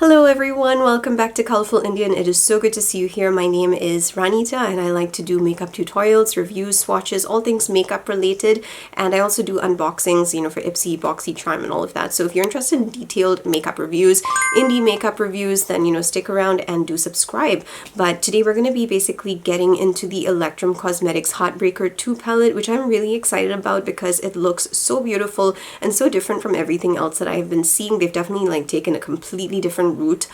Hello everyone, welcome back to Colourful Indian. It is so good to see you here. My name is Ranita and I like to do makeup tutorials, reviews, swatches, all things makeup related. And I also do unboxings, for Ipsy, BoxyCharm and all of that. So if you're interested in detailed makeup reviews, indie makeup reviews, then stick around and do subscribe. But today we're going to be basically getting into the Electrum Cosmetics Heartbreaker 2 palette, which I'm really excited about because it looks so beautiful and so different from everything else that I've been seeing. They've definitely taken a completely different route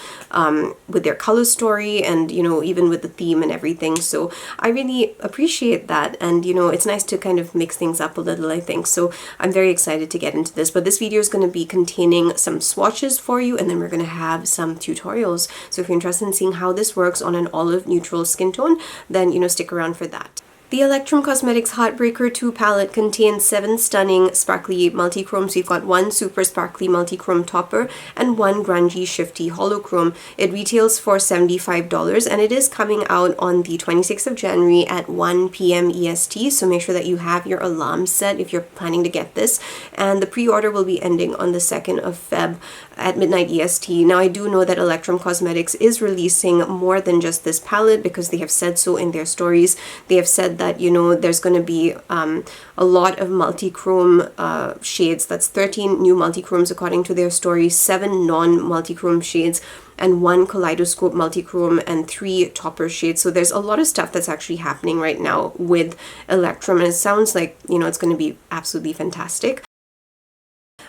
with their color story and even with the theme and everything, so I really appreciate that. And it's nice to kind of mix things up a little, I think. So I'm very excited to get into this, but this video is going to be containing some swatches for you, and then we're going to have some tutorials. So if you're interested in seeing how this works on an olive neutral skin tone, then stick around for that. The Electrum Cosmetics Heartbreaker 2 palette contains 7 stunning sparkly multichromes. We've got 1 super sparkly multichrome topper and 1 grungy shifty holochrome. It retails for $75 and it is coming out on the 26th of January at 1 p.m. EST, so make sure that you have your alarm set if you're planning to get this. And the pre-order will be ending on the 2nd of Feb at midnight EST. Now I do know that Electrum Cosmetics is releasing more than just this palette because they have said so in their stories. They have said that there's going to be a lot of multichrome shades. That's 13 new multichromes according to their story, 7 non-multichrome shades, and 1 kaleidoscope multichrome and 3 topper shades. So there's a lot of stuff that's actually happening right now with Electrum, and it sounds like it's going to be absolutely fantastic.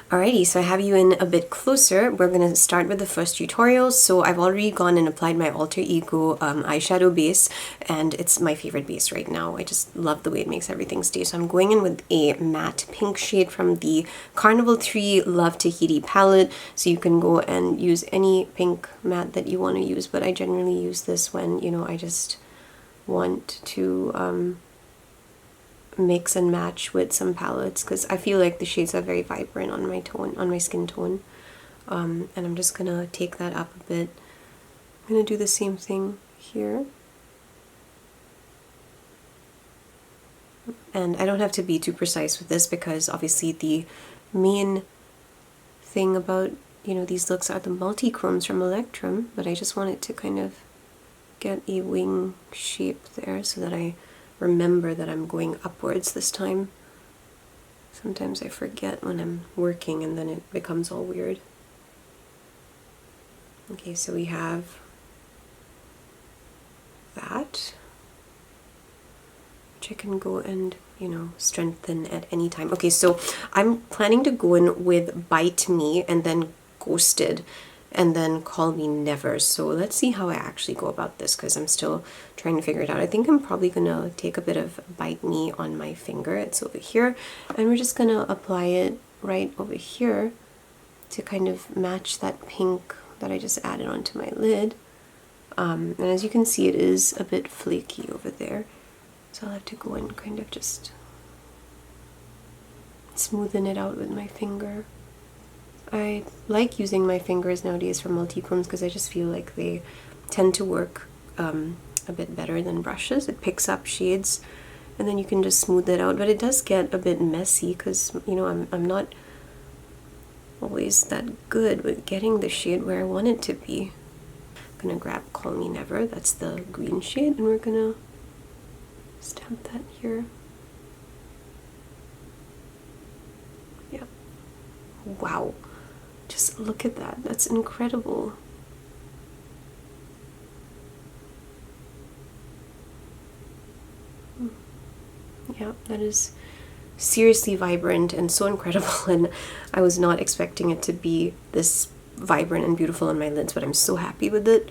Alrighty, so I have you in a bit closer. We're going to start with the first tutorial. So I've already gone and applied my Alter Ego eyeshadow base, and it's my favorite base right now. I just love the way it makes everything stay. So I'm going in with a matte pink shade from the Carnival 3 Love Tahiti palette. So you can go and use any pink matte that you want to use, but I generally use this when, I just want to mix and match with some palettes, because I feel like the shades are very vibrant on my tone, on my skin tone. And I'm just gonna take that up a bit. I'm gonna do the same thing here. And I don't have to be too precise with this because obviously the main thing about these looks are the multichromes from Electrum, but I just wanted to kind of get a wing shape there so that I remember that I'm going upwards this time. Sometimes I forget when I'm working and then it becomes all weird. Okay, so we have that, which I can go and, strengthen at any time. Okay, so I'm planning to go in with Bite Me and then Ghosted and then Call Me Never. So let's see how I actually go about this because I'm still trying to figure it out. I think I'm probably gonna take a bit of Bite Me on my finger. It's over here, and we're just gonna apply it right over here to kind of match that pink that I just added onto my lid. And as you can see, it is a bit flaky over there, so I'll have to go and kind of just smoothen it out with my finger. I like using my fingers nowadays for multichromes because I just feel like they tend to work a bit better than brushes. It picks up shades and then you can just smooth it out, but it does get a bit messy because I'm not always that good with getting the shade where I want it to be. I'm gonna grab Call Me Never, that's the green shade, and we're gonna stamp that here. Yeah. Wow. Just look at that. That's incredible. Yeah, that is seriously vibrant and so incredible, and I was not expecting it to be this vibrant and beautiful on my lids, but I'm so happy with it.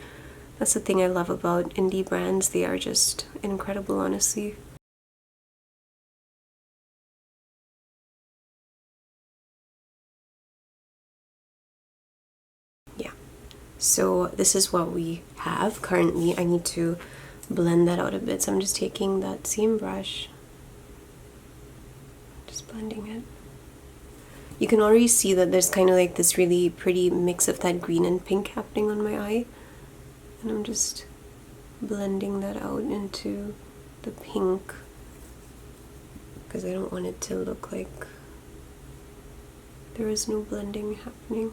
That's the thing I love about indie brands. They are just incredible, honestly. So this is what we have currently. I need to blend that out a bit, so I'm just taking that same brush, just blending it. You can already see that there's kind of like this really pretty mix of that green and pink happening on my eye, and I'm just blending that out into the pink because I don't want it to look like there is no blending happening.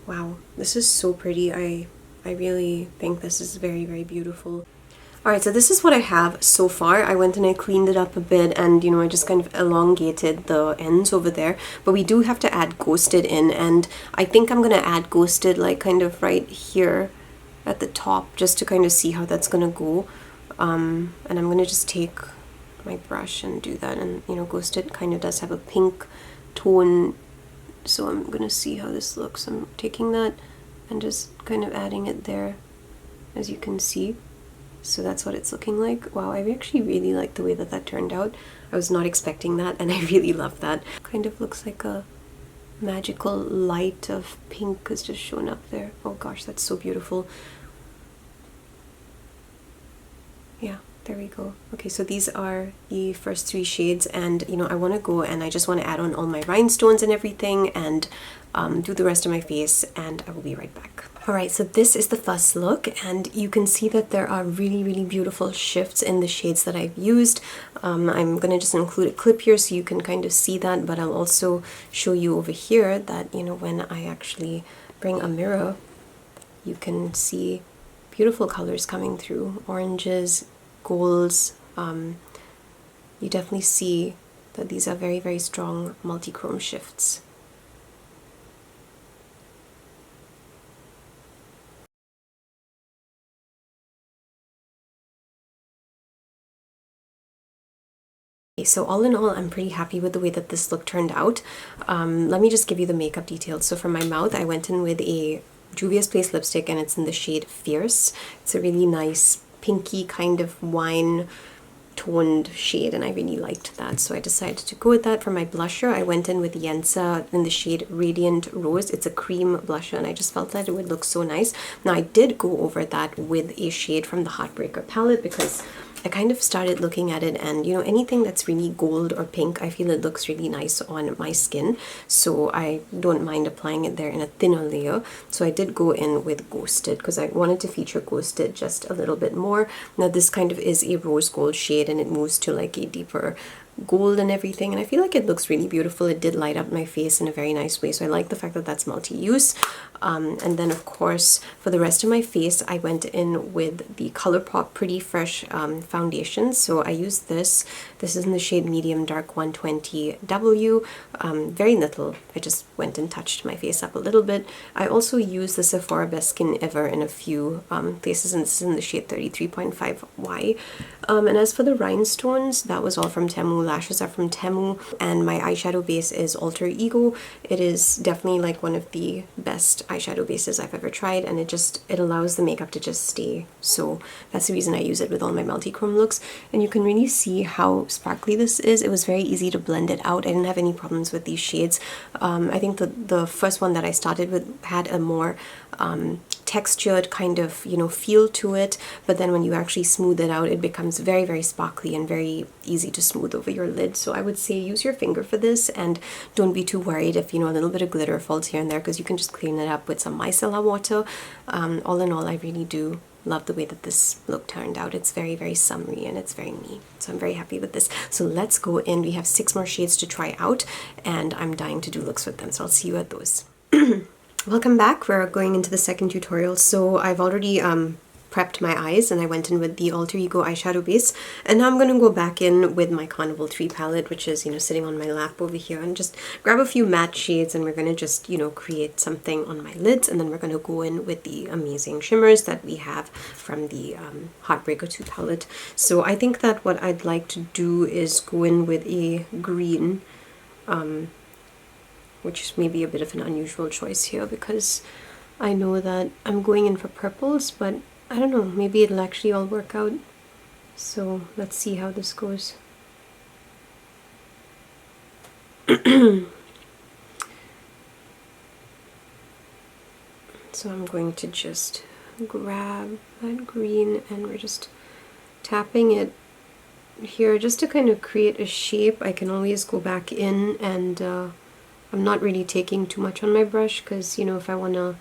Wow, this is so pretty. I really think this is very, very beautiful. Alright, so this is what I have so far. I went and I cleaned it up a bit, and I just kind of elongated the ends over there. But we do have to add ghosted in, and I think I'm going to add ghosted like kind of right here at the top, just to kind of see how that's going to go. And I'm going to just take my brush and do that. And ghosted kind of does have a pink tone, so I'm going to see how this looks. I'm taking that and just kind of adding it there, as you can see. So that's what it's looking like. Wow, I actually really like the way that that turned out. I was not expecting that, and I really love that. Kind of looks like a magical light of pink has just shown up there. Oh gosh, that's so beautiful. Yeah, there we go. Okay, so these are the first 3 shades, and I want to go and I just want to add on all my rhinestones and everything, and do the rest of my face, and I will be right back. Alright, so this is the first look, and you can see that there are really, really beautiful shifts in the shades that I've used. I'm going to just include a clip here so you can kind of see that, but I'll also show you over here that, when I actually bring a mirror, you can see beautiful colors coming through. Oranges, golds. You definitely see that these are very, very strong multichrome shifts. So all in all, I'm pretty happy with the way that this look turned out. Let me just give you the makeup details. So for my mouth, I went in with a Juvia's Place lipstick, and it's in the shade Fierce. It's a really nice pinky kind of wine toned shade, and I really liked that, so I decided to go with that. For my blusher, I went in with Yensa in the shade Radiant Rose. It's a cream blusher, and I just felt that it would look so nice. Now I did go over that with a shade from the Heartbreaker palette, because I kind of started looking at it, and anything that's really gold or pink, I feel it looks really nice on my skin, so I don't mind applying it there in a thinner layer. So I did go in with Ghosted because I wanted to feature Ghosted just a little bit more. Now this kind of is a rose gold shade, and it moves to like a deeper gold and everything, and I feel like it looks really beautiful. It did light up my face in a very nice way, so I like the fact that that's multi-use. And then of course for the rest of my face, I went in with the Colourpop Pretty Fresh foundation. So I used this is in the shade Medium Dark 120W. Very little. I just went and touched my face up a little bit. I also used the Sephora Best Skin Ever in a few places, and this is in the shade 33.5Y. And as for the rhinestones, that was all from Temu. Lashes are from Temu, and my eyeshadow base is Alter Ego. It is definitely like one of the best eyeshadow bases I've ever tried, and it allows the makeup to just stay. So that's the reason I use it with all my multichrome looks, and you can really see how sparkly this is. It was very easy to blend it out. I didn't have any problems with these shades. I think the first one that I started with had a more textured kind of feel to it, but then when you actually smooth it out, it becomes very, very sparkly and very easy to smooth over your lid. So I would say use your finger for this, and don't be too worried if a little bit of glitter falls here and there, because you can just clean it up with some micellar water. All in all, I really do love the way that this look turned out. It's very, very summery, and it's very me, so I'm very happy with this. So let's go in. We have 6 more shades to try out, and I'm dying to do looks with them, so I'll see you at those. Welcome back. We're going into the second tutorial. So I've already prepped my eyes, and I went in with the Alter Ego eyeshadow base, and now I'm going to go back in with my Carnival 3 palette, which is sitting on my lap over here, and just grab a few matte shades, and we're going to just create something on my lids, and then we're going to go in with the amazing shimmers that we have from the Heartbreaker 2 palette. So I think that what I'd like to do is go in with a green, which may be a bit of an unusual choice here, because I know that I'm going in for purples, but I don't know, maybe it'll actually all work out. So let's see how this goes. So I'm going to just grab that green, and we're just tapping it here just to kind of create a shape. I can always go back in, and I'm not really taking too much on my brush, because if I want to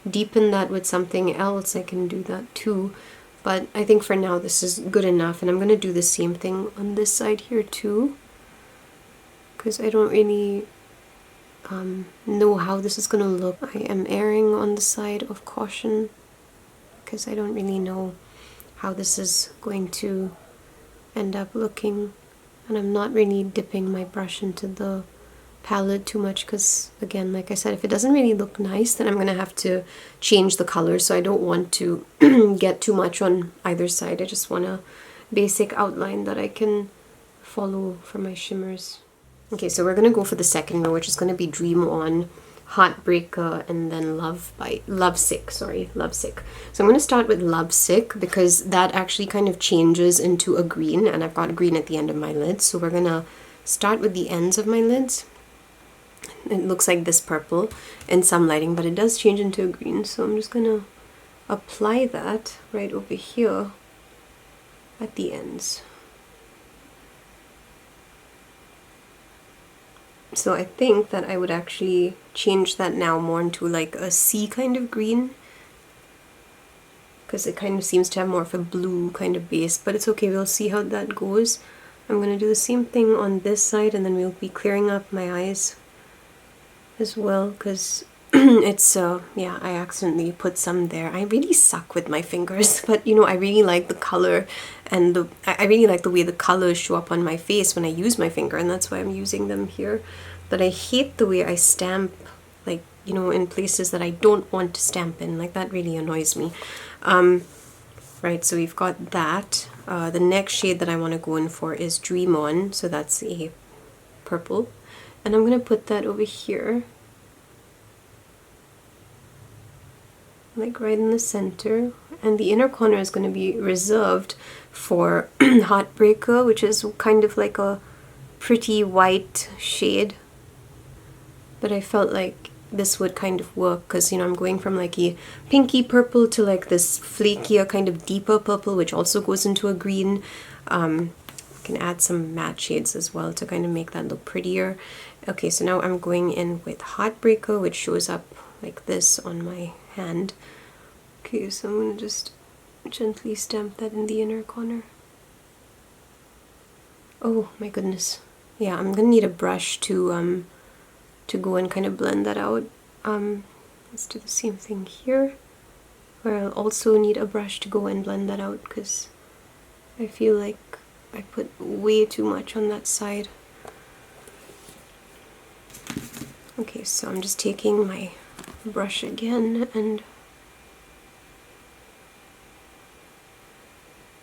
deepen that with something else, I can do that too. But I think for now this is good enough, and I'm going to do the same thing on this side here too, because I don't really know how this is gonna look. I am erring on the side of caution because I don't really know how this is going to end up looking, and I'm not really dipping my brush into the palette too much because, again, like I said, if it doesn't really look nice, then I'm gonna have to change the color, so I don't want to get too much on either side. I just want a basic outline that I can follow for my shimmers. Okay, so we're gonna go for the second row, which is gonna be Dream On, Heartbreaker, and then Lovesick. So I'm gonna start with Lovesick because that actually kind of changes into a green, and I've got a green at the end of my lids. So we're gonna start with the ends of my lids. It looks like this purple in some lighting, but it does change into a green. So I'm just gonna apply that right over here at the ends. So I think that I would actually change that now more into like a sea kind of green, because it kind of seems to have more of a blue kind of base, but it's okay, we'll see how that goes. I'm going to do the same thing on this side, and then we'll be clearing up my eyes as well, because it's, yeah, I accidentally put some there. I really suck with my fingers, but you know, I really like the color, and I really like the way the colors show up on my face when I use my finger, and that's why I'm using them here. But I hate the way I stamp, like, you know, in places that I don't want to stamp in. Like, that really annoys me. Right, so we've got that. The next shade that I want to go in for is Dream On, so that's a purple. And I'm going to put that over here, like right in the center. And the inner corner is going to be reserved for Heartbreaker, which is kind of like a pretty white shade. But I felt like this would kind of work because, you know, I'm going from like a pinky purple to like this flakier kind of deeper purple, which also goes into a green. I can add some matte shades as well to kind of make that look prettier. Okay, so now I'm going in with Heartbreaker, which shows up like this on my hand. Okay, so I'm going to just gently stamp that in the inner corner. Oh my goodness. Yeah, I'm going to need a brush to go and kind of blend that out. Let's do the same thing here, where I'll also need a brush to go and blend that out because I feel like I put way too much on that side. Okay, so I'm just taking my brush again, and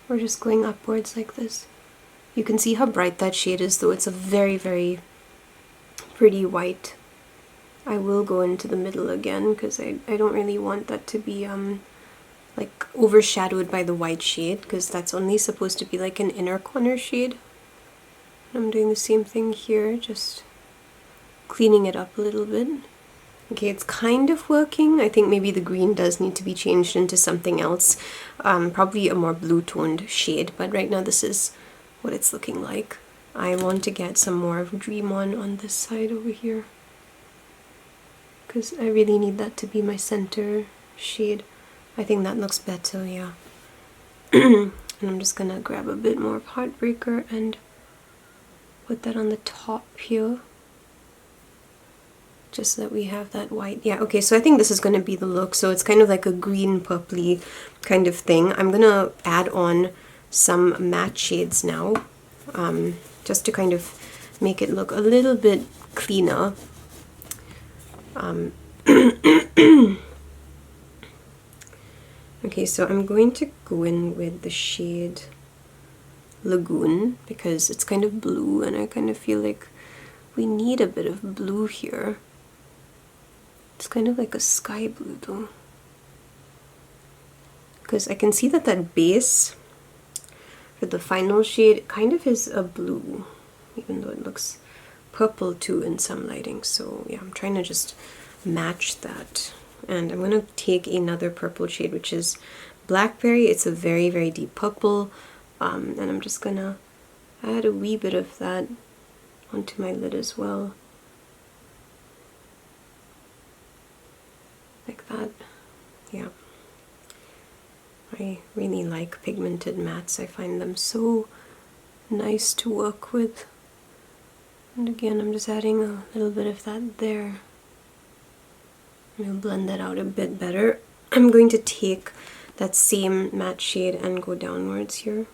we're just going upwards like this. You can see how bright that shade is, though. It's a very, very pretty white. I will go into the middle again because I don't really want that to be like overshadowed by the white shade, because that's only supposed to be like an inner corner shade. I'm doing the same thing here, just cleaning it up a little bit. Okay, it's kind of working. I think maybe the green does need to be changed into something else, probably a more blue toned shade, but right now this is what it's looking like. I want to get some more of Dream On this side over here, because I really need that to be my center shade. I think that looks better, yeah. And I'm just gonna grab a bit more of Heartbreaker and put that on the top here, just so that we have that white. Yeah, okay, so I think this is gonna be the look. So it's kind of like a green purpley kind of thing. I'm gonna add on some matte shades now, just to kind of make it look a little bit cleaner. Okay, so I'm going to go in with the shade Lagoon because it's kind of blue, and I kind of feel like we need a bit of blue here. It's kind of like a sky blue though, because I can see that that base for the final shade kind of is a blue, even though it looks purple too in some lighting. So yeah, I'm trying to just match that. And I'm going to take another purple shade, which is Blackberry. It's a very, very deep purple. And I'm just going to add a wee bit of that onto my lid as well. Like that. Yeah. I really like pigmented mattes. I find them so nice to work with. And again, I'm just adding a little bit of that there. I'm going to blend that out a bit better. I'm going to take that same matte shade and go downwards here.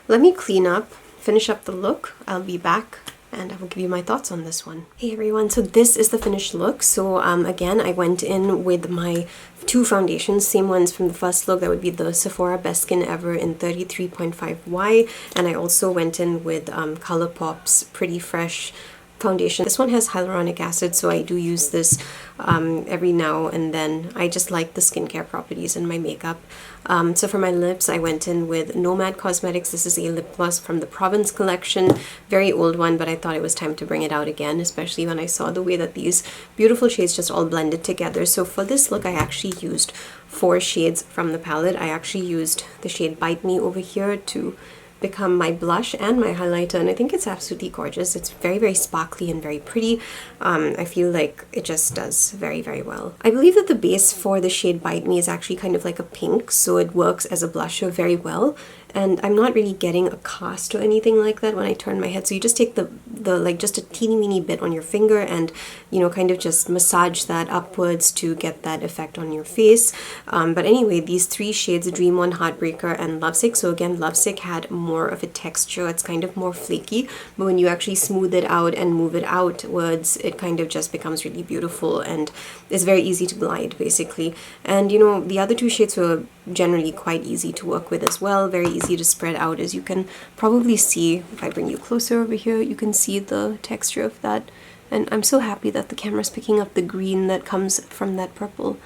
Let me clean up, finish up the look. I'll be back and I will give you my thoughts on this one. Hey everyone, so this is the finished look. So again, I went in with my two foundations, same ones from the first look. That would be the Sephora Best Skin Ever in 33.5Y, and I also went in with Colourpop's Pretty Fresh foundation. This one has hyaluronic acid, so I do use this every now and then. I just like the skincare properties in my makeup. So for my lips, I went in with Nomad Cosmetics. This is a lip gloss from the Province collection. Very old one, but I thought it was time to bring it out again, especially when I saw the way that these beautiful shades just all blended together. So for this look, I actually used 4 shades from the palette. I actually used the shade Bite Me over here to become my blush and my highlighter, and I think it's absolutely gorgeous. It's very, very sparkly and very pretty. I feel like it just does very, very well. I believe that the base for the shade Bite Me is actually kind of like a pink, so it works as a blusher very well. And I'm not really getting a cast or anything like that when I turn my head. So you just take the like just a teeny weeny bit on your finger and, you know, kind of just massage that upwards to get that effect on your face. But anyway, these 3 shades, Dream On, Heartbreaker, and Lovesick. So again, Lovesick had more of a texture. It's kind of more flaky, but when you actually smooth it out and move it outwards, it kind of just becomes really beautiful and is very easy to glide, basically. And, you know, the other 2 shades were generally quite easy to work with as well, very easy to spread out. As you can probably see, if I bring you closer over here, you can see the texture of that, and I'm so happy that the camera's picking up the green that comes from that purple,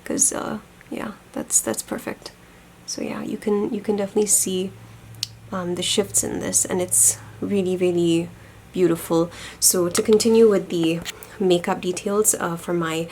because yeah, that's perfect. So yeah, you can definitely see the shifts in this, and it's really, really beautiful. So to continue with the makeup details for my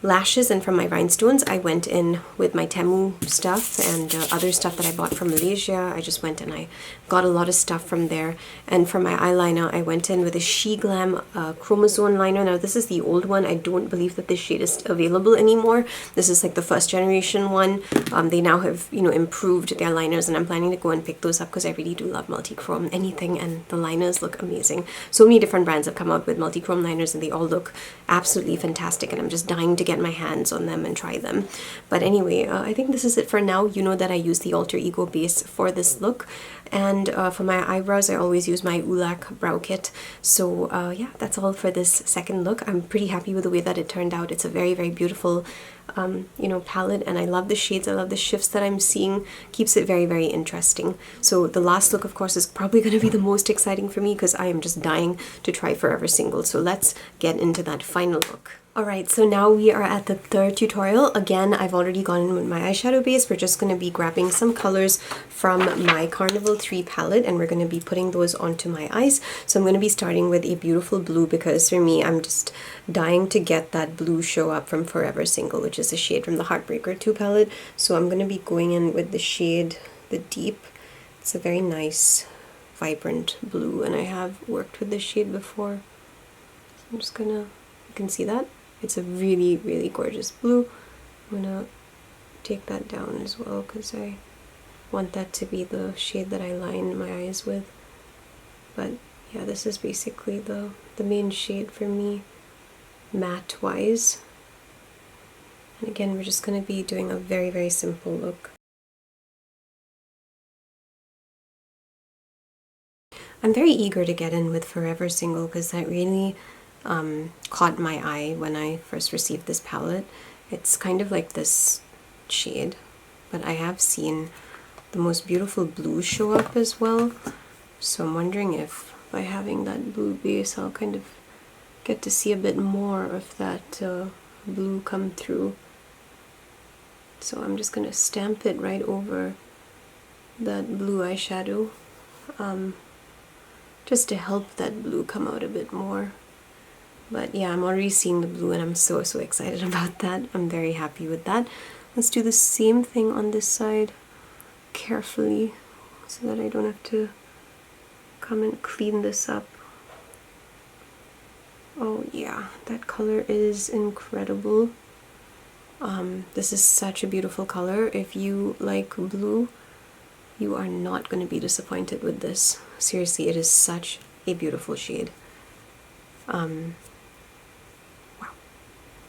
lashes and from my rhinestones, I went in with my Temu stuff and other stuff that I bought from Malaysia. I just went and I got a lot of stuff from there. And for my eyeliner, I went in with a She Glam Chromosome liner. Now this is the old one. I don't believe that this shade is available anymore. This is like the first generation one. They now have, you know, improved their liners, and I'm planning to go and pick those up because I really do love multichrome anything, and the liners look amazing. So many different brands have come out with multichrome liners and they all look absolutely fantastic, and I'm just dying to get my hands on them and try them. But anyway, I think this is it for now. You know that I use the Alter Ego base for this look, and for my eyebrows I always use my Ulak brow kit. So yeah, that's all for this second look. I'm pretty happy with the way that it turned out. It's a very, very beautiful you know, palette, and I love the shades. I love the shifts that I'm seeing. Keeps it very, very interesting. So the last look, of course, is probably going to be the most exciting for me because I am just dying to try Forever Single. So let's get into that final look. Alright, so now we are at the third tutorial. Again, I've already gone in with my eyeshadow base. We're just going to be grabbing some colors from my Carnival 3 palette, and we're going to be putting those onto my eyes. So I'm going to be starting with a beautiful blue because for me, I'm just dying to get that blue show up from Forever Single, which is a shade from the Heartbreaker 2 palette. So I'm going to be going in with the shade, the Deep. It's a very nice, vibrant blue, and I have worked with this shade before. I'm just gonna, you can see that? It's a really, really gorgeous blue. I'm gonna take that down as well because I want that to be the shade that I line my eyes with. But yeah, this is basically the main shade for me, matte wise. And again, we're just gonna be doing a very, very simple look. I'm very eager to get in with Forever Single because that really caught my eye when I first received this palette. It's kind of like this shade, but I have seen the most beautiful blue show up as well. So I'm wondering if by having that blue base, I'll kind of get to see a bit more of that blue come through. So I'm just going to stamp it right over that blue eyeshadow, just to help that blue come out a bit more. But yeah, I'm already seeing the blue and I'm so excited about that. I'm very happy with that. Let's do the same thing on this side carefully so that I don't have to come and clean this up. Oh yeah, that color is incredible. This is such a beautiful color. If you like blue, You are not going to be disappointed with this. Seriously, it is such a beautiful shade. Wow.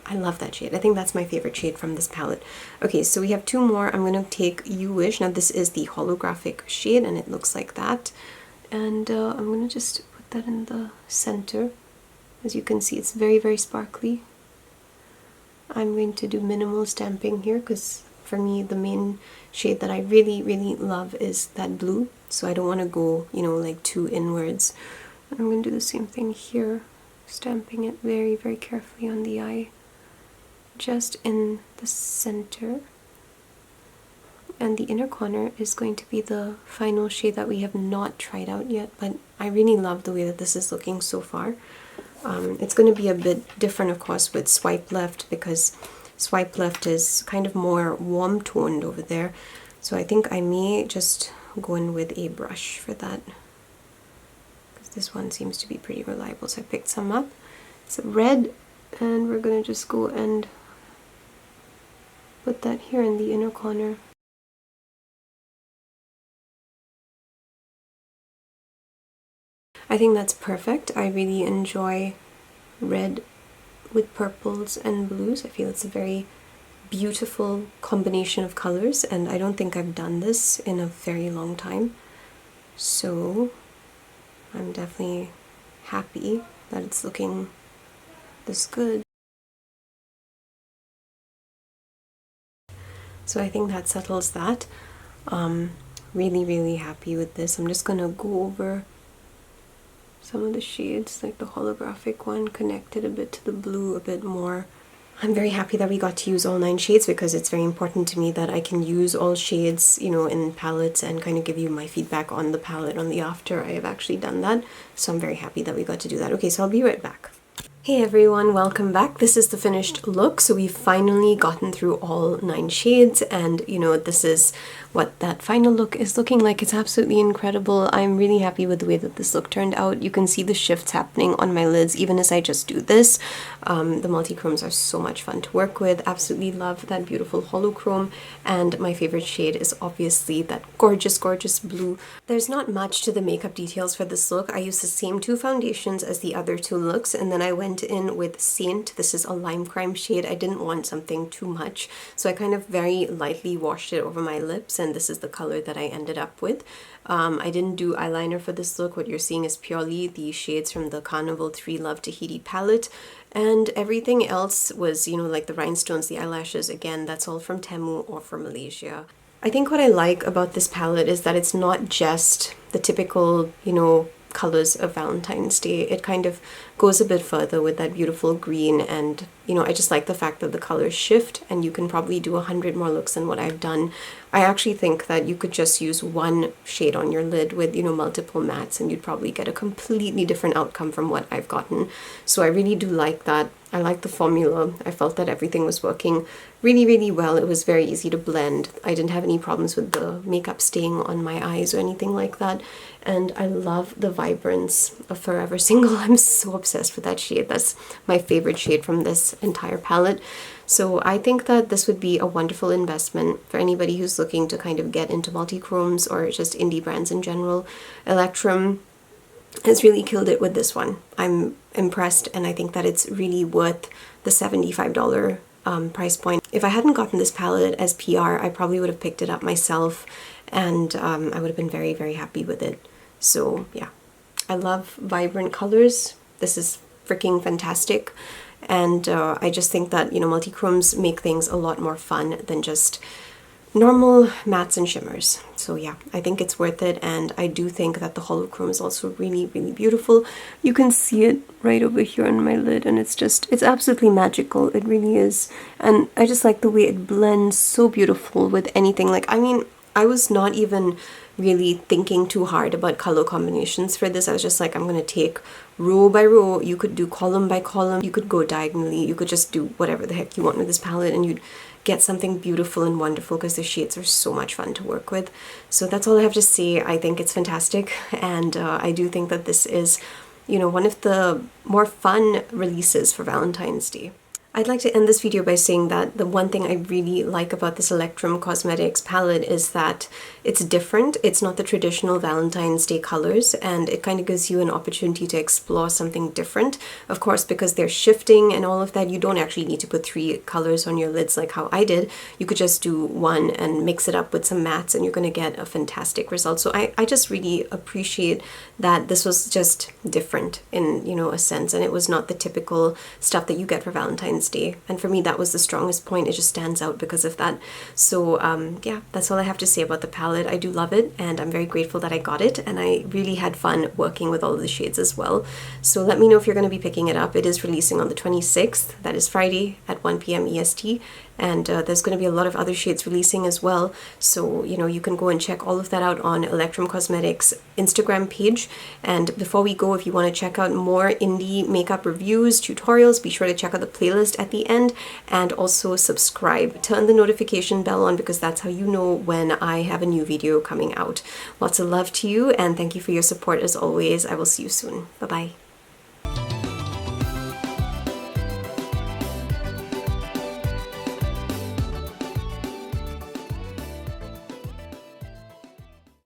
I love that shade. I think that's my favorite shade from this palette. Okay, so we have two more. I'm going to take You Wish. Now this is the holographic shade and it looks like that. And I'm going to just put that in the center. As you can see, it's very, very sparkly. I'm going to do minimal stamping here because for me the main shade that I really, really love is that blue. So I don't want to go, you know, like too inwards. And I'm going to do the same thing here, stamping it very, very carefully on the eye. Just in the center, and the inner corner is going to be the final shade that we have not tried out yet, but I really love the way that this is looking so far. It's going to be a bit different, of course, with Swipe Left, because Swipe Left is kind of more warm toned over there, so I think I may just go in with a brush for that, because this one seems to be pretty reliable. So I picked some up. It's red, and we're going to just go and put that here in the inner corner. I think that's perfect. I really enjoy red with purples and blues. I feel it's a very beautiful combination of colors, and I don't think I've done this in a very long time. So I'm definitely happy that it's looking this good. So I think that settles that. Really, really happy with this. I'm just gonna go over some of the shades, like the holographic one, connected a bit to the blue a bit more. I'm very happy that we got to use all 9 shades because it's very important to me that I can use all shades, you know, in palettes and kind of give you my feedback on the palette on the after I have actually done that. So I'm very happy that we got to do that. Okay, so I'll be right back. Hey everyone, welcome back. This is the finished look. So we've finally gotten through all 9 shades, and you know, this is what that final look is looking like. It's absolutely incredible. I'm really happy with the way that this look turned out. You can see the shifts happening on my lids even as I just do this. The multi-chromes are so much fun to work with. Absolutely love that beautiful holochrome, and my favorite shade is obviously that gorgeous, gorgeous blue. There's not much to the makeup details for this look. I used the same 2 foundations as the other 2 looks, and then I went in with Saint. This is a lime crime shade. I didn't want something too much, so I kind of very lightly washed it over my lips, and this is the color that I ended up with. I didn't do eyeliner for this look. What you're seeing is purely the shades from the Carnival 3 Love Tahiti palette, and everything else was, you know, like the rhinestones, the eyelashes, again, that's all from Temu or from Malaysia. I think what I like about this palette is that it's not just the typical, you know, colors of Valentine's Day. It kind of goes a bit further with that beautiful green, and you know, I just like the fact that the colors shift and you can probably do 100 more looks than what I've done. I actually think that you could just use one shade on your lid with, you know, multiple mattes, and you'd probably get a completely different outcome from what I've gotten. So I really do like that. I like the formula. I felt that everything was working really, really well. It was very easy to blend. I didn't have any problems with the makeup staying on my eyes or anything like that. And I love the vibrance of Forever Single. I'm so obsessed with that shade. That's my favorite shade from this entire palette. So I think that this would be a wonderful investment for anybody who's looking to kind of get into multi-chromes or just indie brands in general. Electrum has really killed it with this one. I'm impressed, and I think that it's really worth the $75 price point. If I hadn't gotten this palette as PR, I probably would have picked it up myself, and I would have been very, very happy with it. So yeah, I love vibrant colors. This is freaking fantastic. And I just think that, you know, multi-chromes make things a lot more fun than just normal mattes and shimmers. So yeah, I think it's worth it, and I do think that the holochrome is also really, really beautiful. You can see it right over here on my lid, and it's absolutely magical. It really is. And I just like the way it blends so beautiful with anything. Like, I mean, I was not even really thinking too hard about color combinations for this. I was just like, I'm gonna take row by row. You could do column by column, you could go diagonally, you could just do whatever the heck you want with this palette, and you'd get something beautiful and wonderful because the shades are so much fun to work with. So that's all I have to say. I think it's fantastic, and I do think that this is, you know, one of the more fun releases for Valentine's Day. I'd like to end this video by saying that the one thing I really like about this Electrum Cosmetics palette is that it's different. It's not the traditional Valentine's Day colors, and it kind of gives you an opportunity to explore something different. Of course, because they're shifting and all of that, you don't actually need to put 3 colors on your lids like how I did. You could just do 1 and mix it up with some mattes, and you're going to get a fantastic result. So I just really appreciate that this was just different in, you know, a sense, and it was not the typical stuff that you get for Valentine's Day. And for me, that was the strongest point. It just stands out because of that. So yeah, that's all I have to say about the palette. I do love it, and I'm very grateful that I got it, and I really had fun working with all of the shades as well. So let me know if you're going to be picking it up. It is releasing on the 26th, that is Friday at 1 p.m. EST, and there's going to be a lot of other shades releasing as well. So, you know, you can go and check all of that out on Electrum Cosmetics Instagram page. And before we go, if you want to check out more indie makeup reviews, tutorials, be sure to check out the playlist at the end, and also subscribe. Turn the notification bell on, because that's how you know when I have a new video coming out. Lots of love to you, and thank you for your support as always. I will see you soon. Bye-bye.